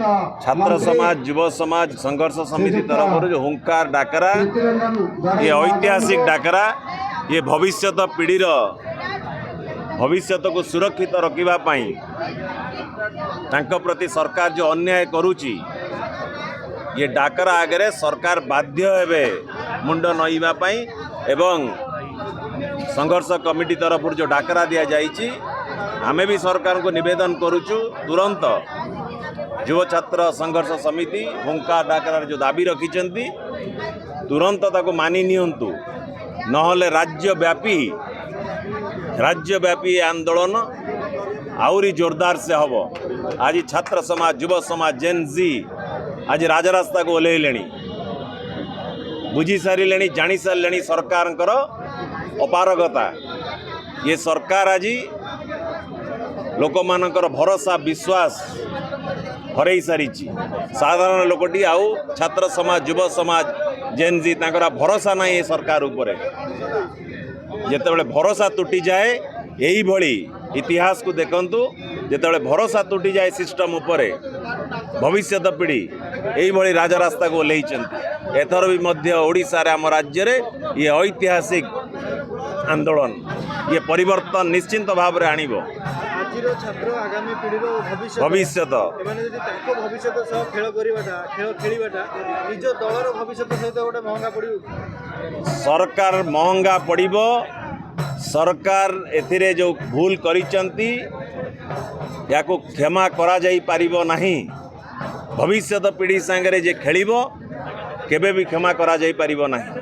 छात्र समाज युव समाज संघर्ष समिति तरफ जो हुंकार डाकरा ये ऐतिहासिक डाकरा ये भविष्य पीढ़ीर भविष्य को सुरक्षित रखिबा पाई तांको प्रति सरकार जो अन्याय करुची ये डाकरा आगे सरकार बाध्य हेबे मुंड नईबा पाई एवं संघर्ष कमिटी तरफ जो डाकरा दिया जाइए आमे भी सरकार को निवेदन करुचु तुरंत युव छात्र संघर्ष समिति हुंकार डाकरार जो दाबी रखिंट तुरंत ताको मानि नियंतु नहले राज्यव्यापी आंदोलन आउरी जोरदार से हम। आज छात्र समाज युव समाज जेन जी आज राजरास्ता को ओल्लैले बुझी सारे जानी सारे सरकार अपारगता ये सरकार आज लोक मानकर भरोसा विश्वास हरई सारी साधारण लोकटी आउ छात्र समाज युव समाज जेन जी भरोसा ना ये सरकार उपरे जिते भरोसा तुटी जाए यही भली इतिहास को देखंतु जिते भरोसा तुटी जाए सिस्टम उपरे भविष्य पीढ़ी यही भली राजरास्ता को ओल्लैचंती एथर भी मध्य ओडिशा रे आम राज्य रे ये ऐतिहासिक आंदोलन ये परिवर्तन निश्चिंत भाव रे आनिबो। छात्र आगामी पीढ़ीर भविष्य भविष्य खेल खेलवाटा निज दलर भविष्य सहित गोटे महंगा पड़ो सरकार महंगा पड़ो सरकार एथिरे जो भूल करिचंती या को क्षमा करा जाई पारिबो नाही भविष्य पीढ़ी सांगरे जे खेलिबो केबे भी क्षमा करा जाई पारिबो नाही।